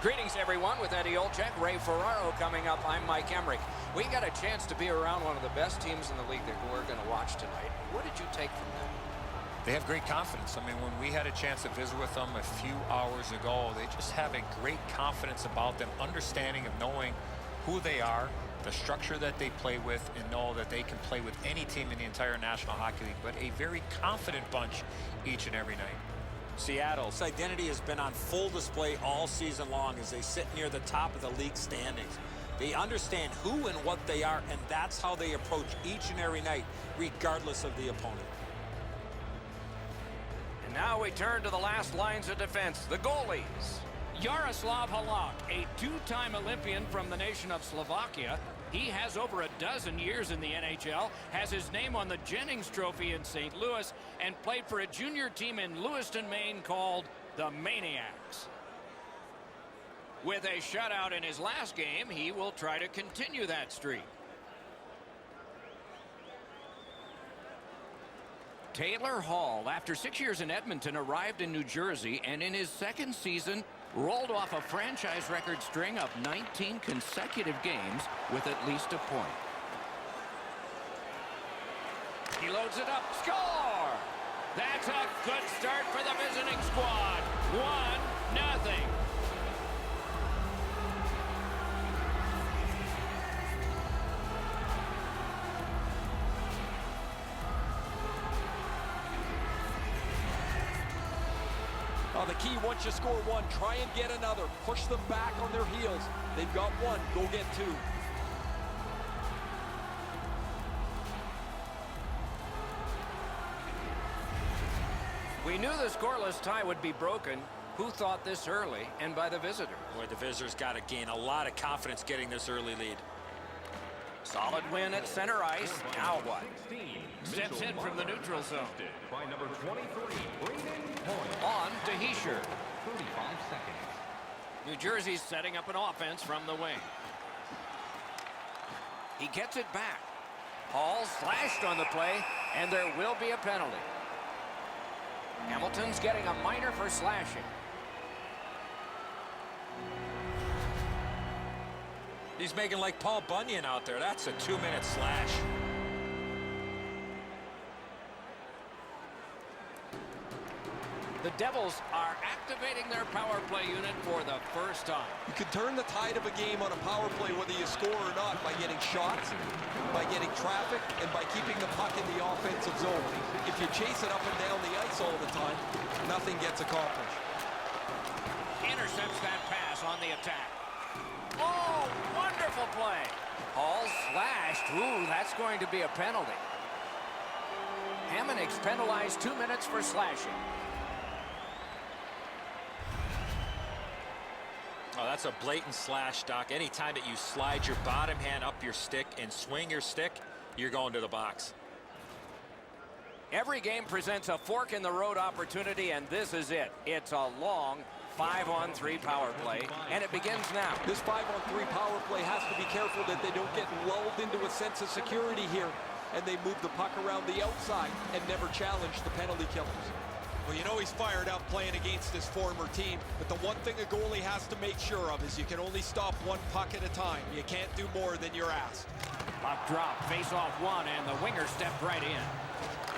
Greetings, everyone, with Eddie Olczyk, Ray Ferraro coming up. I'm Mike Emmerich. We got a chance to be around one of the best teams in the league that we're going to watch tonight. What did you take from that? They have great confidence. I mean, when we had a chance to visit with them a few hours ago, they just have a great confidence about them, understanding of knowing who they are, the structure that they play with, and know that they can play with any team in the entire National Hockey League, but a very confident bunch each and every night. Seattle's identity has been on full display all season long as they sit near the top of the league standings. They understand who and what they are, and that's how they approach each and every night, regardless of the opponent. And now we turn to the last lines of defense, the goalies. Jaroslav Halak, a two-time Olympian from the nation of Slovakia. He has over a dozen years in the NHL, has his name on the Jennings Trophy in St. Louis, and played for a junior team in Lewiston, Maine called the Maniacs. With a shutout in his last game, he will try to continue that streak. Taylor Hall, after 6 years in Edmonton, arrived in New Jersey, and in his second season, rolled off a franchise record string of 19 consecutive games with at least a point. He loads it up. Score! That's a good start for the visiting squad. 1-0. The key, once you score one, try and get another. Push them back on their heels. They've got one, go get two. We knew the scoreless tie would be broken. Who thought this early, and by the visitors? Boy, the visitors got to gain a lot of confidence getting this early lead. Solid win at center ice. Now what? Steps in from the neutral zone. By number 23, Brayden Point. On to Hischier. 35 seconds. New Jersey's setting up an offense from the wing. He gets it back. Hall slashed on the play, and there will be a penalty. Hamilton's getting a minor for slashing. He's making like Paul Bunyan out there. That's a 2-minute slash. The Devils are activating their power play unit for the first time. You can turn the tide of a game on a power play, whether you score or not, by getting shots, by getting traffic, and by keeping the puck in the offensive zone. If you chase it up and down the ice all the time, nothing gets accomplished. Intercepts that pass on the attack. Oh, wonderful play. Hall slashed. Ooh, that's going to be a penalty. Hamonic's penalized 2 minutes for slashing. Oh, that's a blatant slash, Doc. Anytime that you slide your bottom hand up your stick and swing your stick, you're going to the box. Every game presents a fork-in-the-road opportunity, and this is it. It's a long 5-on-3 power play, and it begins now. This 5-on-3 power play has to be careful that they don't get lulled into a sense of security here, and they move the puck around the outside and never challenge the penalty killers. Well, you know he's fired up playing against his former team, but the one thing a goalie has to make sure of is you can only stop one puck at a time. You can't do more than you're asked. Puck drop, face off one, and the winger stepped right in.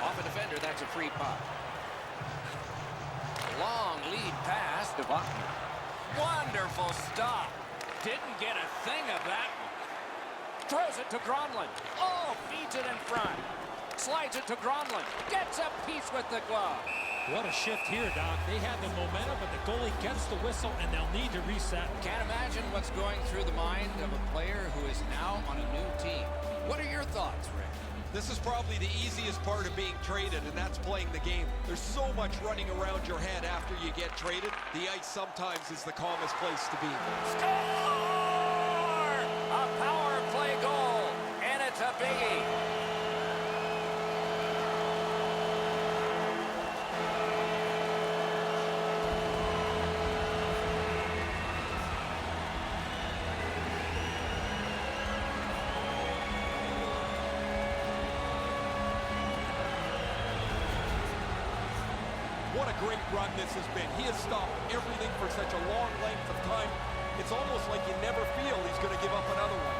Off a defender, that's a free puck. Long lead pass to Buckner. Wonderful stop. Didn't get a thing of that one. Throws it to Gronlund. Oh, feeds it in front. Slides it to Gronlund. Gets a piece with the glove. What a shift here, Doc. They had the momentum, but the goalie gets the whistle, and they'll need to reset. Can't imagine what's going through the mind of a player who is now on a new team. What are your thoughts, Rick? This is probably the easiest part of being traded, and that's playing the game. There's so much running around your head after you get traded. The ice sometimes is the calmest place to be. Score! A power play goal, and it's a biggie. What a great run this has been. He has stopped everything for such a long length of time. It's almost like you never feel he's going to give up another one.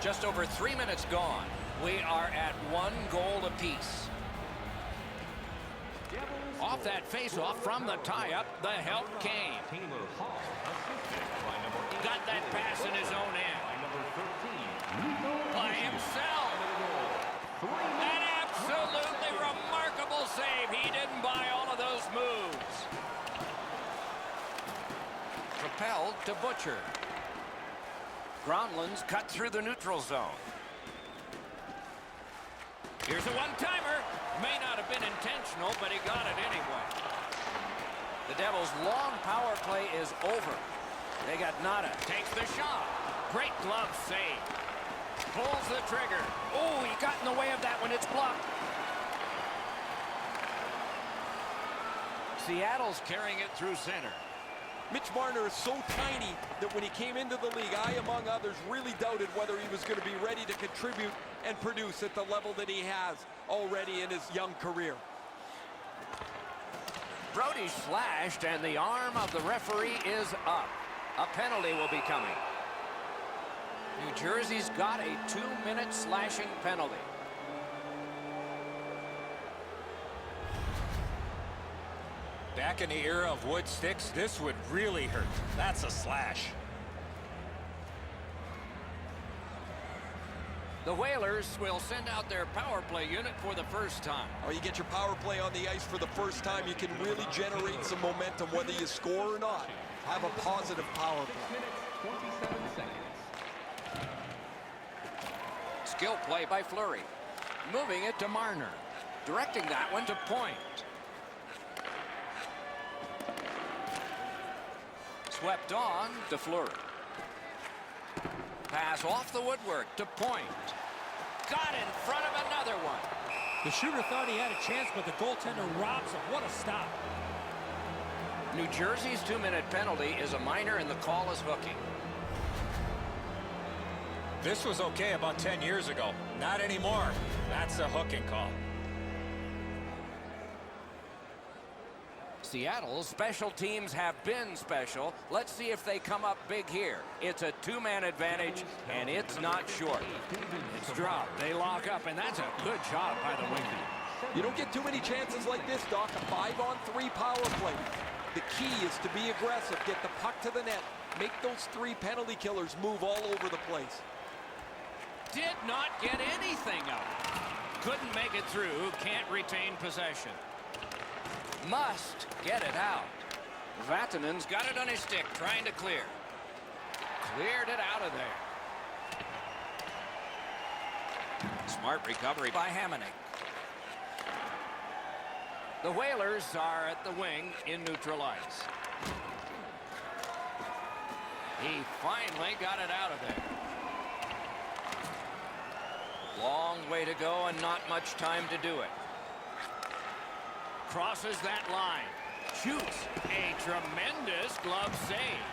Just over 3 minutes gone. We are at 1 goal apiece. Off that face-off from the tie-up, the help came. Taylor Hall, assisted by number 8. Got that pass in his own end. By number 13, Nico By Hischier. himself. An absolutely remarkable save. He didn't buy all of those moves. Propelled to Butcher. Groundlands cut through the neutral zone. Here's a one-timer. May not have been intentional, but he got it anyway. The Devils' long power play is over. They got nada. Takes the shot. Great glove save. Pulls the trigger. Oh, he got in the way of that one. It's blocked. Seattle's carrying it through center. Mitch Marner is so tiny that when he came into the league, I, among others, really doubted whether he was going to be ready to contribute and produce at the level that he has already in his young career. Brody slashed, and the arm of the referee is up. A penalty will be coming. New Jersey's got a 2-minute slashing penalty. Back in the era of wood sticks, this would really hurt. That's a slash. The Whalers will send out their power play unit for the first time. Oh, you get your power play on the ice for the first time, you can really generate some momentum, whether you score or not. Have a positive power play. 27 seconds. Skill play by Fleury. Moving it to Marner. Directing that one to Point. Swept on to Fleury. Pass off the woodwork to Point. Got in front of another one. The shooter thought he had a chance, but the goaltender robs him. What a stop. New Jersey's 2-minute penalty is a minor, and the call is hooking. This was okay about 10 years ago. Not anymore. That's a hooking call. Seattle's special teams have been special. Let's see if they come up big here. It's a 2-man advantage, and it's not short. It's dropped. They lock up, and that's a good job by the wingman. You don't get too many chances like this, Doc. A 5-on-3 power play. The key is to be aggressive, get the puck to the net, make those 3 penalty killers move all over the place. Did not get anything out. Couldn't make it through. Can't retain possession. Must get it out. Vatanen's got it on his stick, trying to clear. Cleared it out of there. Smart recovery by Hamonic. The Whalers are at the wing in neutral ice. He finally got it out of there. Long way to go and not much time to do it. Crosses that line. Shoots. A tremendous glove save.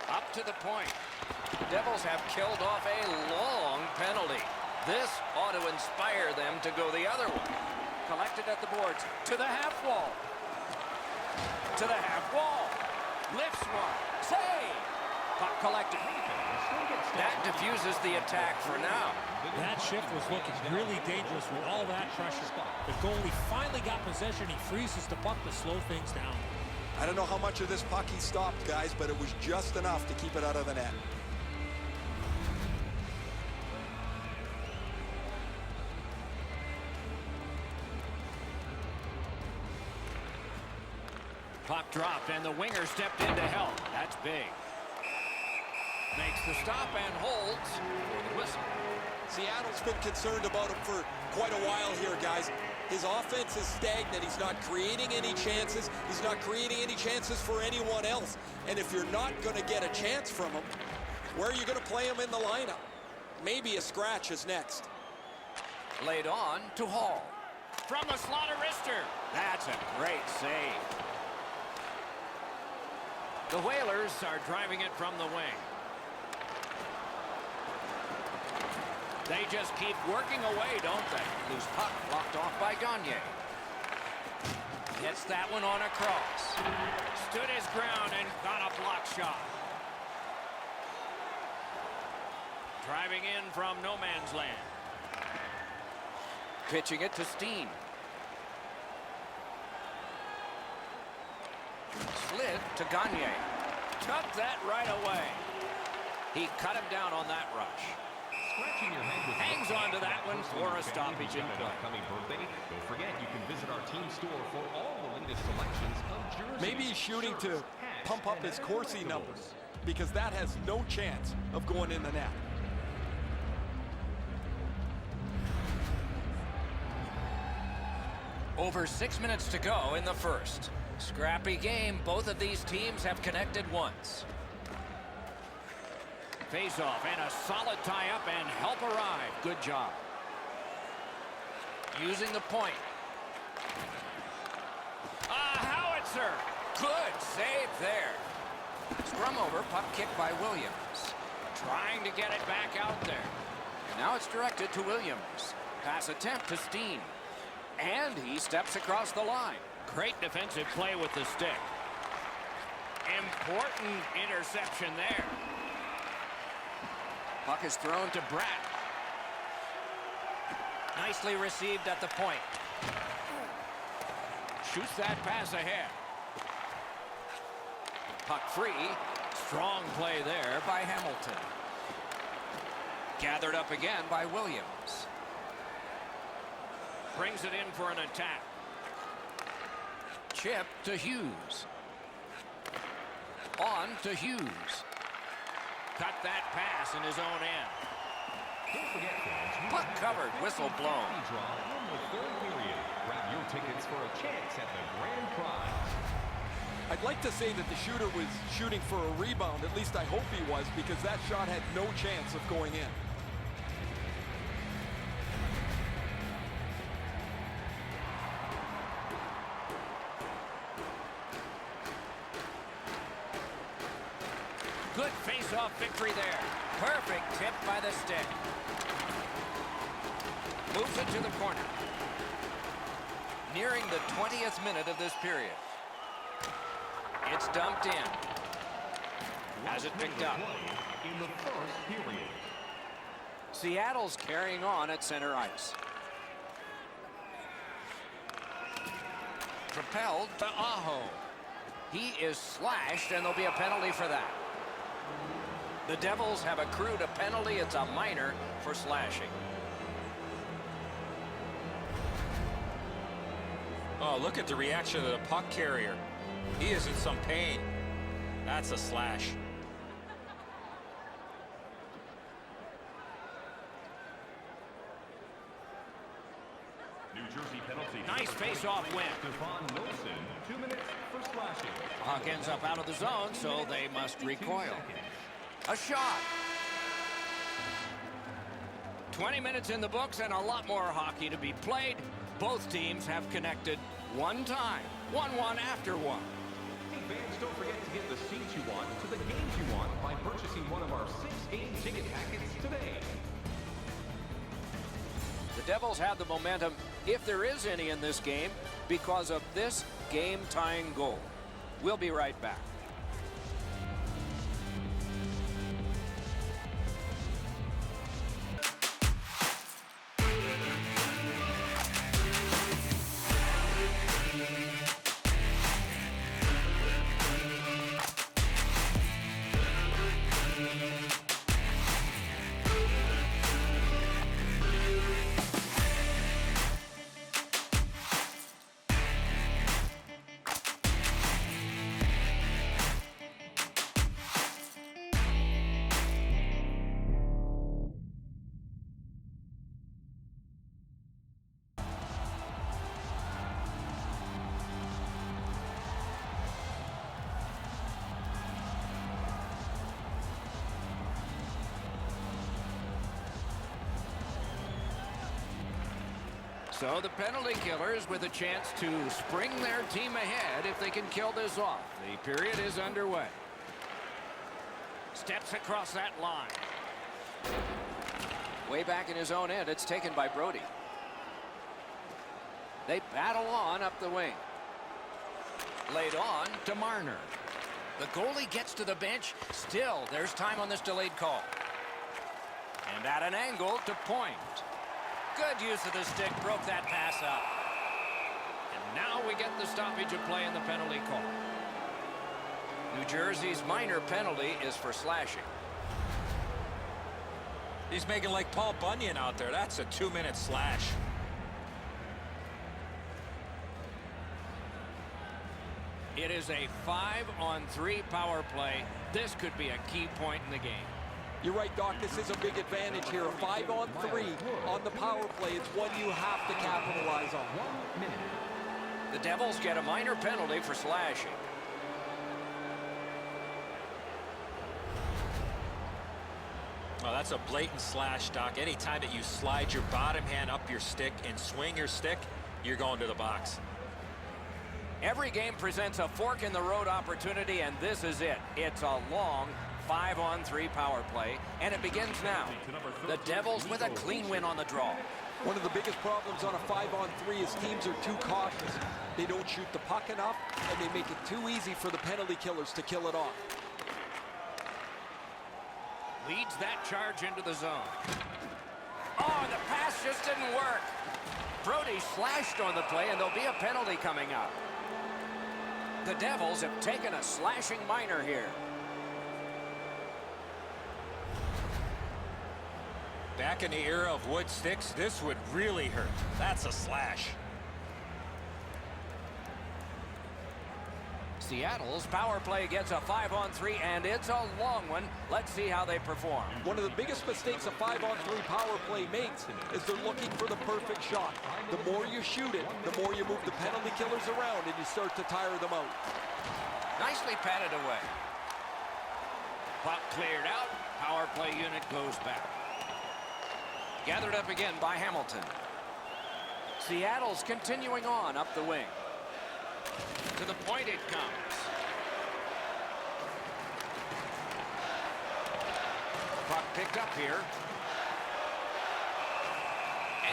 Up to the point. Devils have killed off a long penalty. This ought to inspire them to go the other way. Collected at the boards. To the half wall. To the half wall. Lifts one. Save. Puck collected. That diffuses the attack for now. That shift was looking really dangerous with all that pressure. The goalie finally got possession. He freezes the puck to slow things down. I don't know how much of this puck he stopped, guys, but it was just enough to keep it out of the net. Puck dropped, and the winger stepped in to help. That's big. Makes the stop and holds for the whistle. Seattle's been concerned about him for quite a while here, guys. His offense is stagnant. He's not creating any chances. He's not creating any chances for anyone else. And if you're not going to get a chance from him, where are you going to play him in the lineup? Maybe a scratch is next. Laid on to Hall. From the slaughter wrister. That's a great save. The Whalers are driving it from the wing. They just keep working away, don't they? Loose puck blocked off by Gagne. Gets that one on a cross. Stood his ground and got a block shot. Driving in from no man's land. Pitching it to Steen. Slid to Gagne. Took that right away. He cut him down on that rush. Scratching your head with Hangs on to that one for a stoppage in play. Upcoming birthday. Don't forget you can visit our team store for all the latest selections of jerseys. Maybe he's shooting to hats, pump up and his Corsi collectibles. numbers, because that has no chance of going in the net. Over 6 minutes to go in the first. Scrappy game. Both of these teams have connected once. Face-off and a solid tie-up and help arrive. Good job. Using the point. Howitzer. Good save there. Scrum over, puck kicked by Williams. Trying to get it back out there. And now it's directed to Williams. Pass attempt to Steen. And he steps across the line. Great defensive play with the stick. Important interception there. Puck is thrown to Bratt. Nicely received at the point. Shoots that pass ahead. Puck free. Strong play there. By Hamilton. Gathered up again by Williams. Brings it in for an attack. Chip to Hughes. On to Hughes. Cut that pass in his own end. Don't forget, fans, we Puck have covered, a whistle fancy blown. lucky draw in the third period. Grab your tickets for a chance at the grand prize. I'd like to say that the shooter was shooting for a rebound. At least I hope he was, because that shot had no chance of going in. Good face-off victory there. Perfect tip by the stick. Moves it to the corner. Nearing the 20th minute of this period. It's dumped in. Has it picked up. In the first period. Seattle's carrying on at center ice. Propelled to Aho. He is slashed, and there'll be a penalty for that. The Devils have accrued a penalty. It's a minor for slashing. Oh, look at the reaction of the puck carrier. He is in some pain. That's a slash. New Jersey penalty. Nice face-off win. Devon Wilson, 2 minutes for slashing. Puck ends up out of the zone, so they must 52 recoil. seconds. A shot. 20 minutes in the books and a lot more hockey to be played. Both teams have connected one time. 1-1 after one. Hey fans, don't forget to get the seats you want to the games you want by purchasing one of our 6-game ticket packets today. The Devils have the momentum, if there is any in this game, because of this game-tying goal. We'll be right back. So the penalty killers with a chance to spring their team ahead if they can kill this off. The period is underway. Steps across that line. Way back in his own end, it's taken by Brody. They battle on up the wing. Laid on to Marner. The goalie gets to the bench. Still, there's time on this delayed call. And at an angle to Point. Good use of the stick, broke that pass up. And now we get the stoppage of play in the penalty call. New Jersey's minor penalty is for slashing. He's making like Paul Bunyan out there. That's a 2-minute slash. It is a 5-on-3 power play. This could be a key point in the game. You're right, Doc. This is a big advantage here. A 5-on-3 on the power play. It's one you have to capitalize on. The Devils get a minor penalty for slashing. Well, that's a blatant slash, Doc. Anytime that you slide your bottom hand up your stick and swing your stick, you're going to the box. Every game presents a fork-in-the-road opportunity, and this is it. It's a long 5-on-3 power play, and it begins now. The Devils with a clean win on the draw. One of the biggest problems on a 5-on-3 is teams are too cautious. They don't shoot the puck enough, and they make it too easy for the penalty killers to kill it off. Leads that charge into the zone. Oh, the pass just didn't work. Brody slashed on the play, and there'll be a penalty coming up. The Devils have taken a slashing minor here. Back in the era of wood sticks, this would really hurt. That's a slash. Seattle's power play gets a 5-on-3, and it's a long one. Let's see how they perform. One of the biggest mistakes a 5-on-3 power play makes is they're looking for the perfect shot. The more you shoot it, the more you move the penalty killers around, and you start to tire them out. Nicely patted away. Puck cleared out. Power play unit goes back. Gathered up again by Hamilton. Seattle's continuing on up the wing. To the point it comes. Puck picked up here.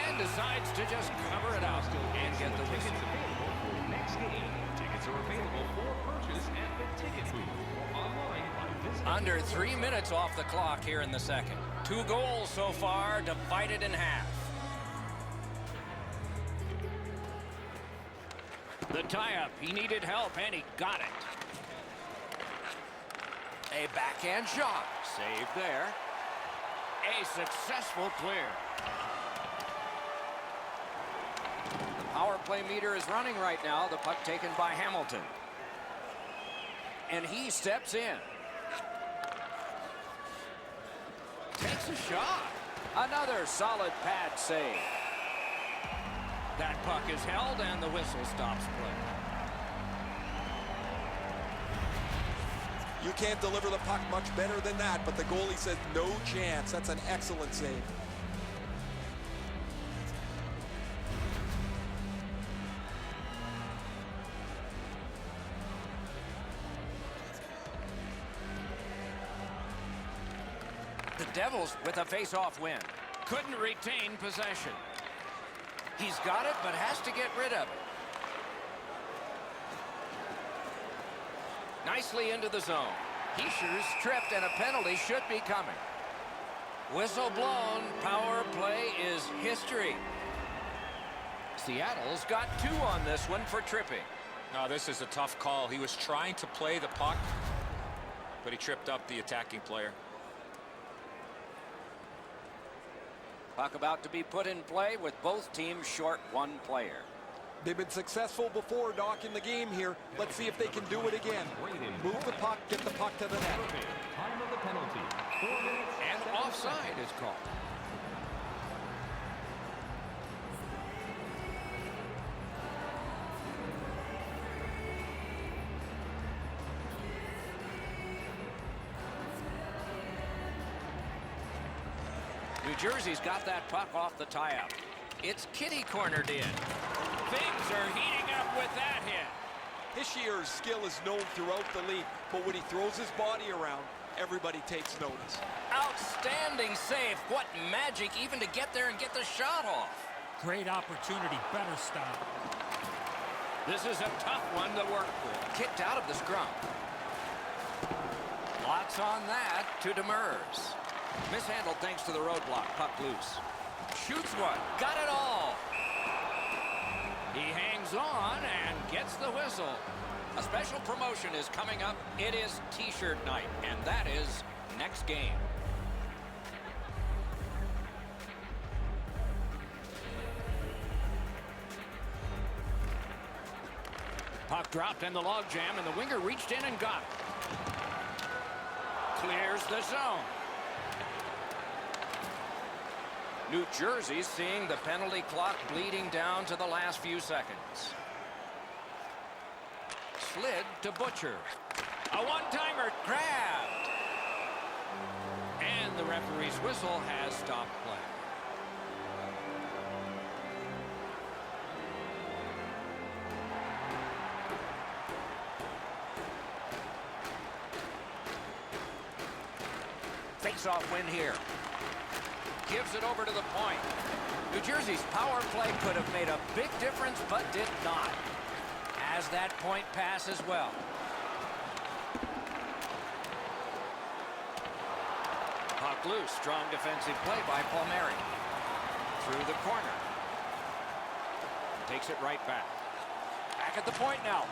And decides to just cover it out and get the whistle. Available for next game. Tickets are available for purchase at the ticket booth or online by visiting. Under 3 minutes off the clock here in the second. 2 goals so far, divided in half. The tie-up. He needed help, and he got it. A backhand shot. Saved there. A successful clear. The power play meter is running right now. The puck taken by Hamilton. And he steps in. Takes a shot. Another solid pad save. That puck is held, and the whistle stops play. You can't deliver the puck much better than that, but the goalie says no chance. That's an excellent save. The Devils with a face-off win. Couldn't retain possession. He's got it, but has to get rid of it. Nicely into the zone. Hischier's tripped, and a penalty should be coming. Whistle blown. Power play is history. Seattle's got 2 on this one for tripping. No, this is a tough call. He was trying to play the puck, but he tripped up the attacking player. Puck about to be put in play with both teams short 1 player. They've been successful before, Doc, in the game here. Let's see if they can do it again. Move the puck, get the puck to the net. Time of the penalty. 4 minutes. And offside is called. New Jersey's got that puck off the tie-up. It's kitty cornered in. Things are heating up with that hit. Hischier's skill is known throughout the league, but when he throws his body around everybody takes notice. Outstanding save. What magic even to get there and get the shot off. Great opportunity. Better stop. This is a tough one to work with. Kicked out of the scrum. Lots on that to Demers. Mishandled thanks to the roadblock. Puck loose. Shoots one. Got it all. He hangs on and gets the whistle. A special promotion is coming up. It is T-shirt night, and that is next game. Puck dropped in the logjam, and the winger reached in and got it. Clears the zone. New Jersey seeing the penalty clock bleeding down to the last few seconds. Slid to Butcher. A one-timer. Grabbed. And the referee's whistle has stopped play. Face-off win here. Gives it over to the point. New Jersey's power play could have made a big difference, but did not. Has that point pass as well. Puck loose. Strong defensive play by Palmieri. Through the corner. Takes it right back. Back at the point now.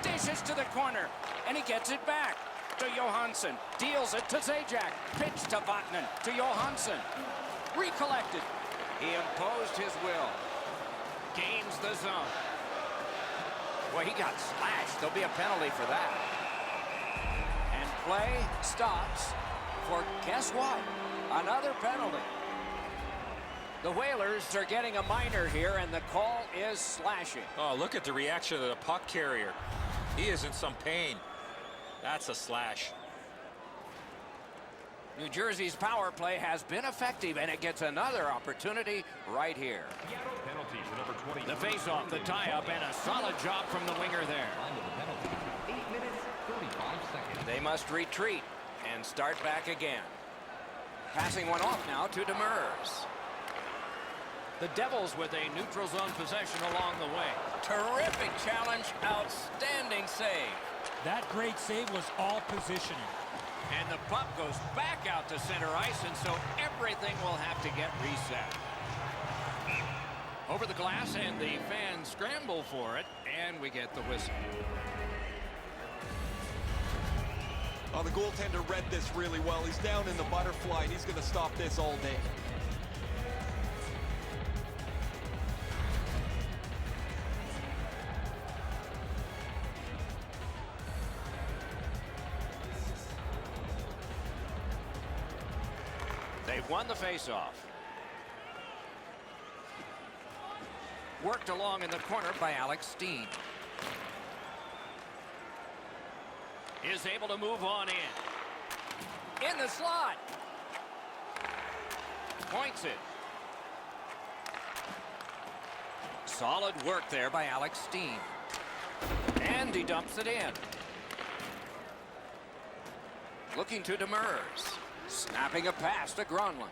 Dishes to the corner. And he gets it back to Johansson. Deals it to Zajac. Pitch to Vatanen. To Johansson. Recollected. He imposed his will. Gains the zone. Well, he got slashed. There'll be a penalty for that. And play stops for, guess what? Another penalty. The Whalers are getting a minor here, and the call is slashing. Oh, look at the reaction of the puck carrier. He is in some pain. That's a slash. New Jersey's power play has been effective, and it gets another opportunity right here. Penalty for number 20. The face-off, the tie-up, and a solid job from the winger there. Time of the penalty. 8 minutes, 35 seconds. They must retreat and start back again. Passing one off now to Demers. The Devils with a neutral zone possession along the way. Terrific challenge, outstanding save. That great save was all positioning. And the puck goes back out to center ice, and so everything will have to get reset. Over the glass, and the fans scramble for it, and we get the whistle. Oh, the goaltender read this really well. He's down in the butterfly, and he's going to stop this all day. They've won the faceoff. Worked along in the corner by Alex Steen. Is able to move on in. In the slot. Points it. Solid work there by Alex Steen. And he dumps it in. Looking to Demers. Snapping a pass to Gronlund.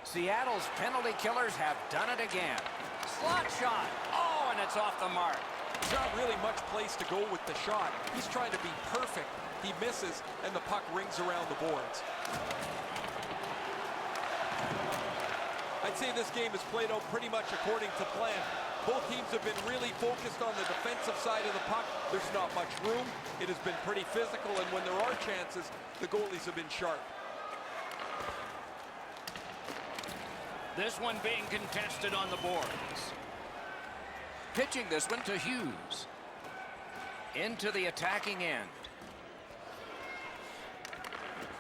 Seattle's penalty killers have done it again. Slot shot. Oh, and it's off the mark. There's not really much place to go with the shot. He's trying to be perfect. He misses, and the puck rings around the boards. I'd say this game has played out pretty much according to plan. Both teams have been really focused on the defensive side of the puck. There's not much room. It has been pretty physical, and when there are chances, the goalies have been sharp. This one being contested on the boards. Pitching this one to Hughes. Into the attacking end.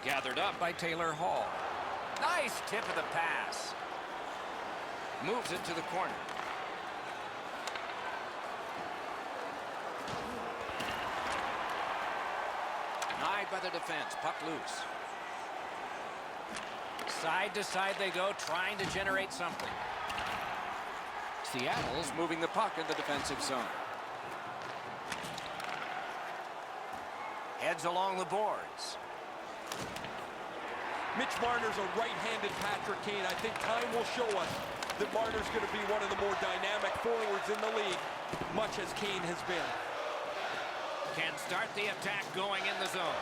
Gathered up by Taylor Hall. Nice tip of the pass. Moves it to the corner. Denied by the defense. Puck loose. Side to side they go, trying to generate something. Seattle's moving the puck in the defensive zone. Heads along the boards. Mitch Marner's a right-handed Patrick Kane. I think time will show us that Marner's going to be one of the more dynamic forwards in the league, much as Kane has been. Can start the attack going in the zone.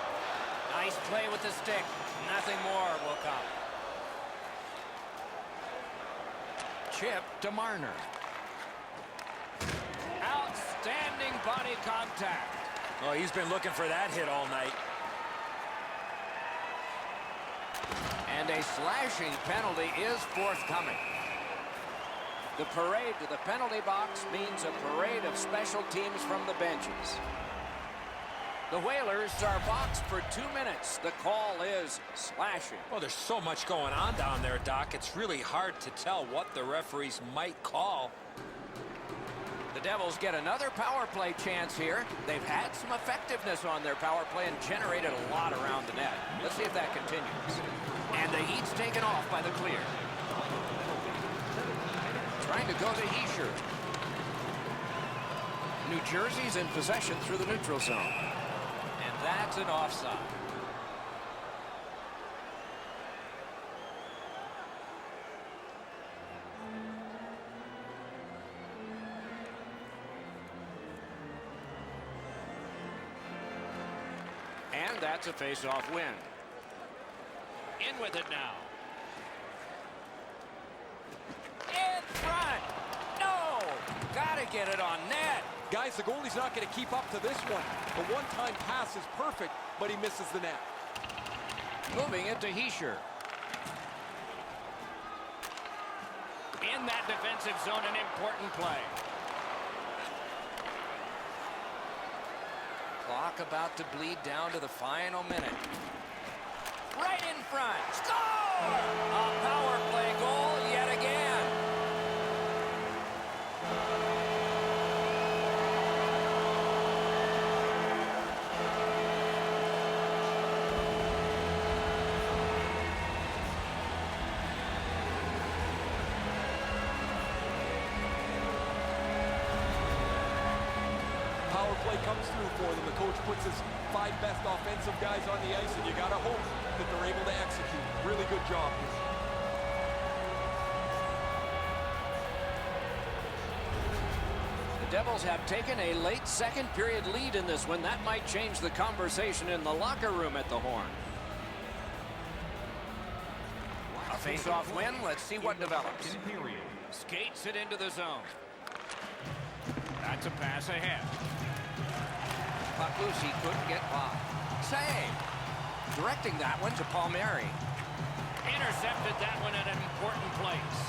Nice play with the stick. Nothing more will come. Chip to Marner. Outstanding body contact. Oh, he's been looking for that hit all night. And a slashing penalty is forthcoming. The parade to the penalty box means a parade of special teams from the benches. The Whalers are boxed for 2 minutes. The call is slashing. Well, there's so much going on down there, Doc. It's really hard to tell what the referees might call. The Devils get another power play chance here. They've had some effectiveness on their power play and generated a lot around the net. Let's see if that continues. And the heat's taken off by the clear. Trying to go to Hischier. New Jersey's in possession through the neutral zone. And that's an offside. And that's a face-off win. In with it now. In front. No! Gotta get it on net. Guys, the goalie's not going to keep up to this one. The one-time pass is perfect, but he misses the net. Moving it to Hischier. In that defensive zone, an important play. Clock about to bleed down to the final minute. Right in front. Score! A power play goal yet again. Power play comes through for them. The coach puts his 5 best offensive guys on the ice, and you got to hope that they're able to execute. Really good job. The Devils have taken a late second period lead in this one. That might change the conversation in the locker room at the Horn. A face-off win. Let's see what develops. Skates it into the zone. That's a pass ahead. Puck loose, he couldn't get by. Save. Directing that one to Palmieri. Intercepted that one at an important place.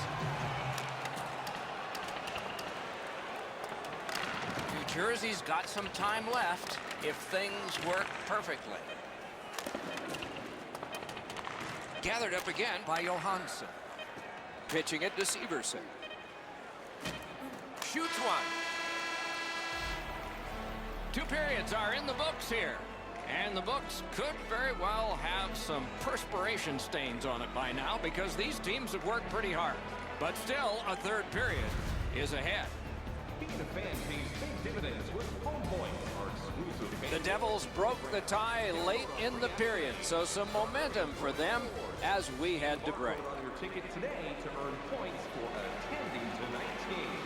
New Jersey's got some time left if things work perfectly. Gathered up again by Johansson. Pitching it to Severson. Shoots one. 2 periods are in the books here. And the books could very well have some perspiration stains on it by now because these teams have worked pretty hard. But still, a third period is ahead. Being a fan pays big dividends with Home Points, our exclusive fan. The Devils broke the tie late in the period, so some momentum for them as we head to break. On your ticket today to earn points for attending tonight's game.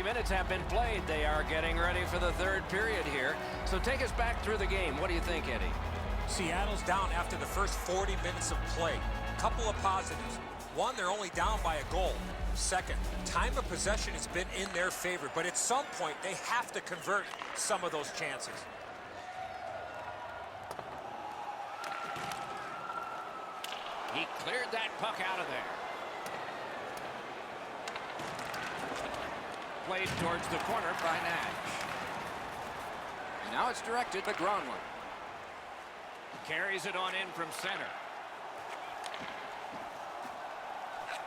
Minutes have been played. They are getting ready for the third period here. So take us back through the game. What do you think, Eddie? Seattle's down after the first 40 minutes of play. Couple of positives. One, they're only down by a goal. Second, time of possession has been in their favor, but at some point they have to convert some of those chances. He cleared that puck out of there. played towards the corner by Nash. And now it's directed to Gronlund. Carries it on in from center.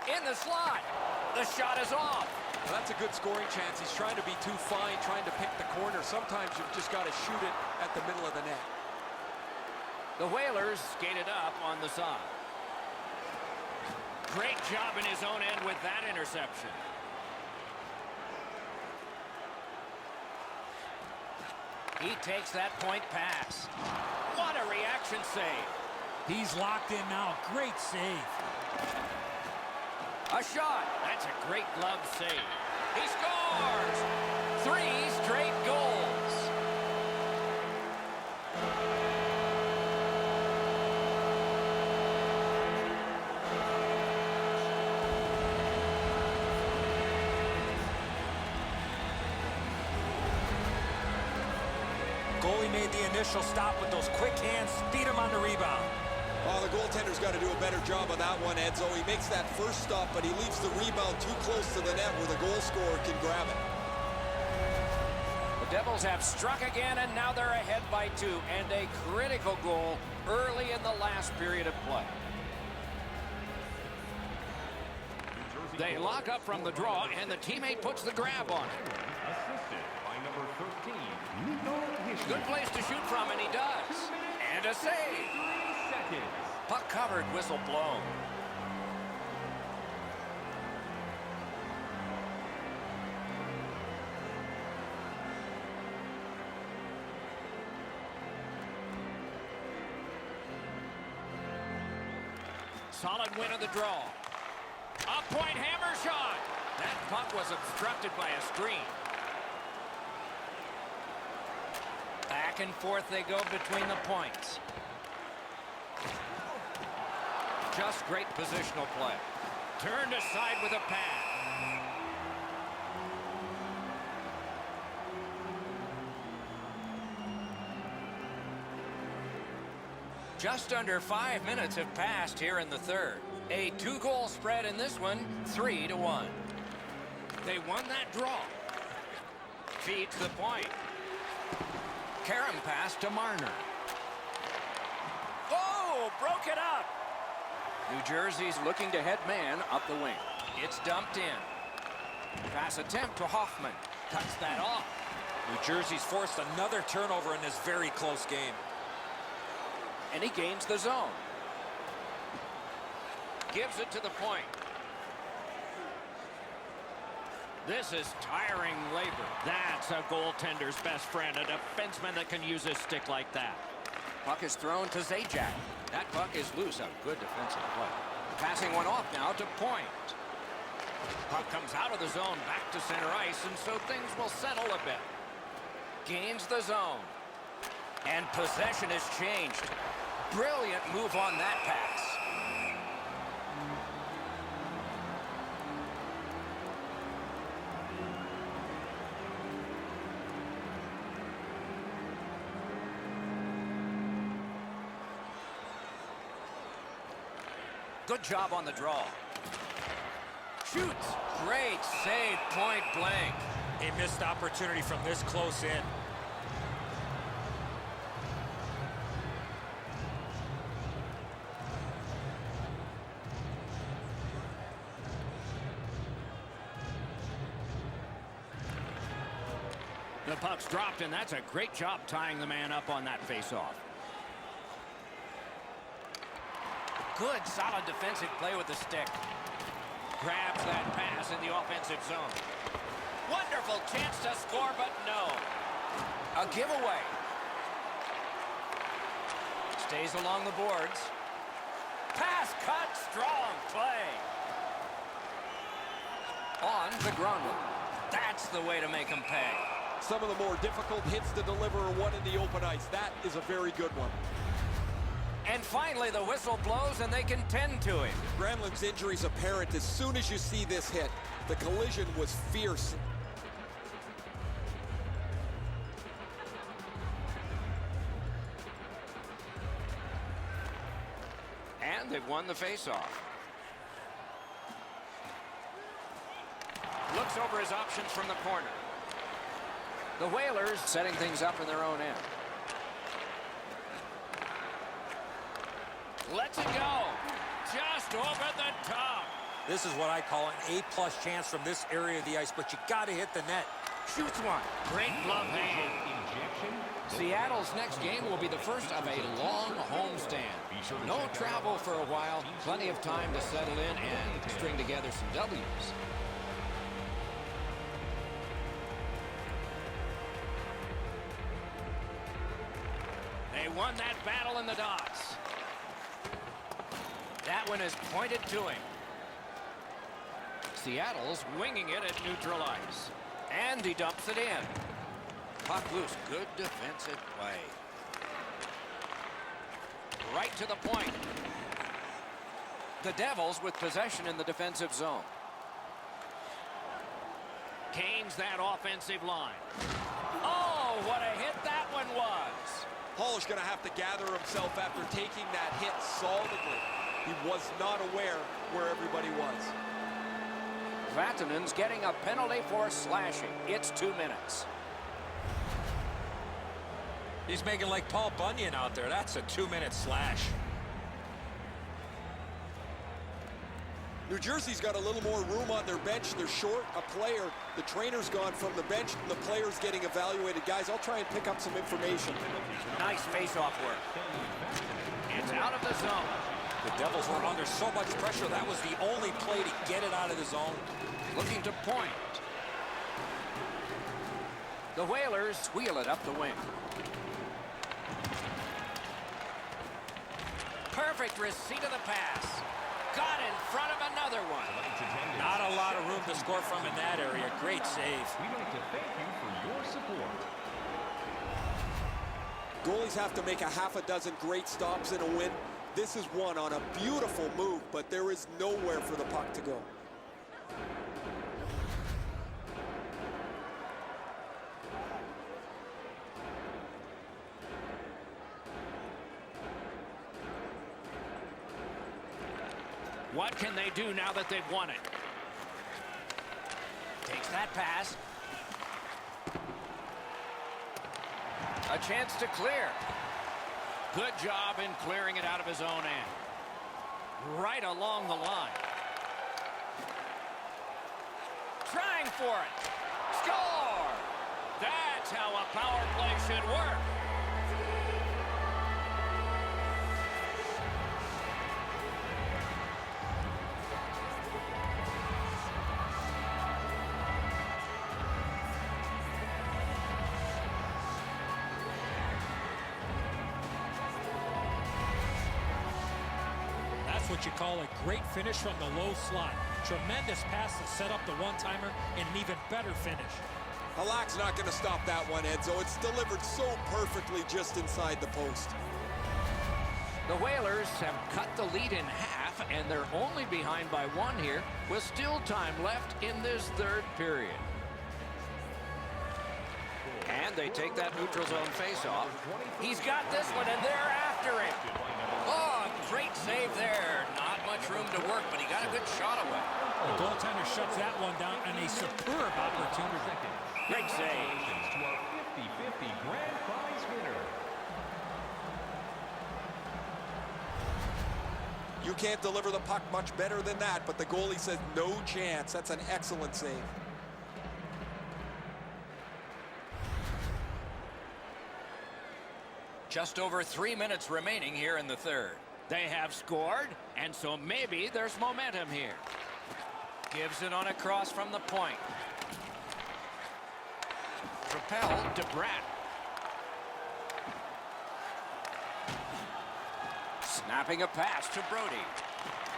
In the slot. The shot is off. Well, that's a good scoring chance. He's trying to be too fine, trying to pick the corner. Sometimes you've just got to shoot it at the middle of the net. The Whalers skated up on the side. Great job in his own end with that interception. He takes that point pass. What a reaction save. He's locked in now. Great save. A shot. That's a great glove save. He scores! 3 straight goals. Goalie made the initial stop with those quick hands, speed him on the rebound. Oh, the goaltender's got to do a better job of that one, Edzo. He makes that first stop, but he leaves the rebound too close to the net where the goal scorer can grab it. The Devils have struck again, and now they're ahead by 2. And a critical goal early in the last period of play. They lock up from the draw, and the teammate puts the grab on it. Assisted by number 13, Nico Hischier. Good place to shoot from, and he does. And a save. 3 seconds. Puck covered, whistle blown. Solid win of the draw. A point hammer shot. That puck was obstructed by a screen. Back and forth they go between the points. Just great positional play. Turned aside with a pass. Just under 5 minutes have passed here in the third. A 2-goal spread in this one, 3-1. They won that draw. Feeds the point. Karam pass to Marner. Oh, broke it up. New Jersey's looking to head man up the wing. It's dumped in. Pass attempt to Hoffman. Cuts that off. New Jersey's forced another turnover in this very close game. And he gains the zone. Gives it to the point. This is tiring labor. That's a goaltender's best friend, a defenseman that can use his stick like that. Puck is thrown to Zajac. That puck is loose. A good defensive play. Passing one off now to Point. Puck comes out of the zone back to center ice, and so things will settle a bit. Gains the zone. And possession has changed. Brilliant move on that pass. Good job on the draw. Shoots. Great save, point blank. A missed opportunity from this close in. The puck's dropped, and that's a great job tying the man up on that faceoff. Good, solid defensive play with the stick. Grabs that pass in the offensive zone. Wonderful chance to score, but no. A giveaway. Stays along the boards. Pass cut, strong play. On to Gronlund. That's the way to make him pay. Some of the more difficult hits to deliver are one in the open ice. That is a very good one. And finally, the whistle blows, and they can tend to him. Granlund's injury is apparent as soon as you see this hit. The collision was fierce. And they've won the faceoff. Looks over his options from the corner. The Whalers setting things up in their own end. Lets it go. Just over the top. This is what I call an A-plus chance from this area of the ice, but you got to hit the net. Shoots one. Great glove hand. Seattle's next game will be the first of a long homestand. No travel for a while. Plenty of time to settle in and string together some W's. They won that battle in the docks. That one is pointed to him. Seattle's Winging it at neutral ice. and he dumps it in. Puck loose. Good defensive play. Right to the point. The Devils with possession in the defensive zone. Canes that offensive line. Oh, what a hit that one was. Hall is going to have to gather himself after taking that hit solidly. He was not aware where everybody was. Vatanen's getting a penalty for slashing. It's 2 minutes. He's making like Paul Bunyan out there. That's a 2-minute slash. New Jersey's got a little more room on their bench. They're short a player. The trainer's gone from the bench, and the player's getting evaluated. Guys, I'll try and pick up some information. Nice face-off work. It's out of the zone. The Devils were under so much pressure, that was the only play to get it out of the zone. Looking to point. The Whalers wheel it up the wing. Perfect receipt of the pass. Got in front of another one. Not a lot of room to score from in that area. Great save. We'd like to thank you for your support. Goalies have to make a half a dozen great stops in a win. This is one on a beautiful move, but there is nowhere for the puck to go. What can they do now that they've won it? Takes that pass. A chance to clear. Good job in clearing it out of his own end. Right along the line. Trying for it. Score! That's how a power play should work. What you call a great finish from the low slot. Tremendous pass to set up the one-timer and an even better finish. Halak's not going to stop that one, Edzo. It's delivered so perfectly just inside the post. The Whalers have cut the lead in half, and they're only behind by 1 here with still time left in this third period. And they take that neutral zone face-off. He's got this one, and they're after him. Oh, great save there. Not much room to work, but he got a good shot away. The goaltender shuts that one down, and a superb opportunity. Great save. To our 50-50 grand prize winner. You can't deliver the puck much better than that, but the goalie says no chance. That's an excellent save. Just over 3 minutes remaining here in the third. They have scored, and so maybe there's momentum here. Gives it on a cross from the point. Propelled to Bratt. Snapping a pass to Brody.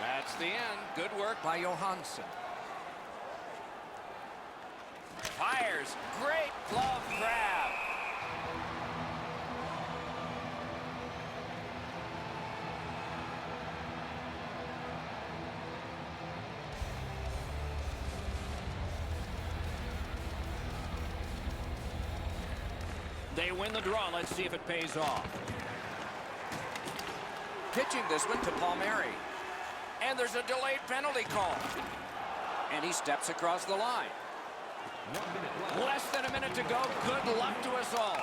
That's the end. Good work by Johansson. Fires. Great glove grab. They win the draw. Let's see if it pays off. Pitching this one to Palmieri. And there's a delayed penalty call. And he steps across the line. 1 minute left. Less than a minute to go. Good luck to us all.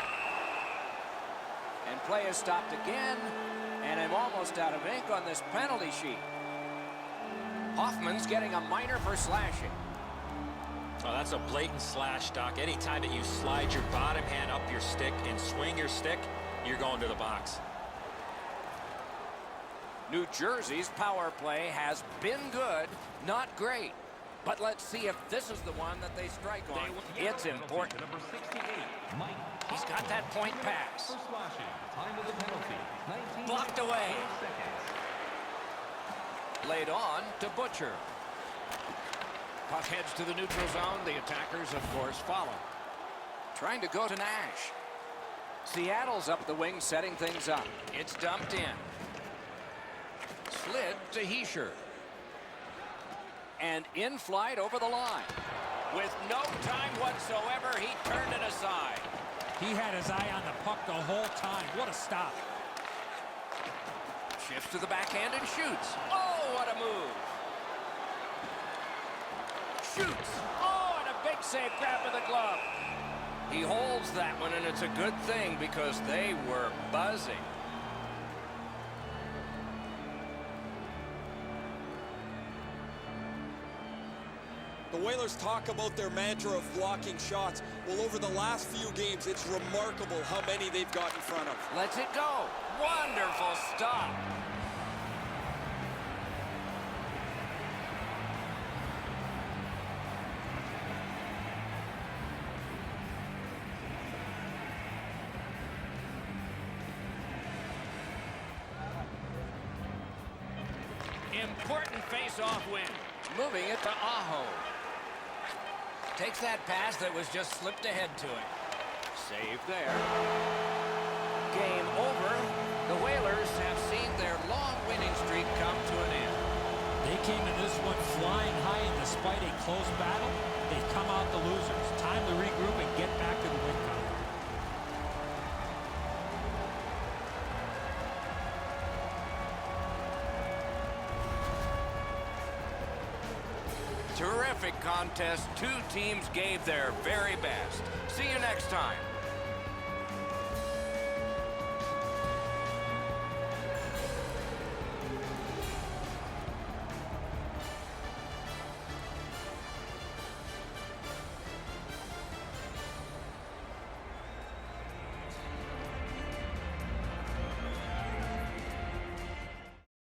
And play is stopped again. And I'm almost out of ink on this penalty sheet. Hoffman's getting a minor for slashing. Oh, that's a blatant slash, Doc. Anytime that you slide your bottom hand up your stick and swing your stick, you're going to the box. New Jersey's power play has been good, not great. But let's see if this is the one that they strike on. It's important. Number 68, Mike. He's got that point pass. For slashing. Time of the penalty, 19 Blocked away. seconds. Laid on to Butcher. Puck heads to the neutral zone. The attackers, of course, follow. Trying to go to Nash. Seattle's up the wing, setting things up. It's dumped in. Slid to Hischier. And in flight over the line. With no time whatsoever, he turned it aside. He had his eye on the puck the whole time. What a stop. Shifts to the backhand and shoots. Oh, what a move. Shoots. Oh, and a big save, grab with the glove. He holds that one, and it's a good thing because they were buzzing. The Whalers talk about their mantra of blocking shots. Well, over the last few games, it's remarkable how many they've got in front of. Lets it go. Wonderful stop. Important face-off win. Moving it to Aho. Takes that pass that was just slipped ahead to him. Save there. Game over. The Whalers have seen their long winning streak come to an end. They came in this one flying high, and despite a close battle, they've come out the losers. Time to regroup and get back to the win column. Terrific contest. Two teams gave their very best. See you next time.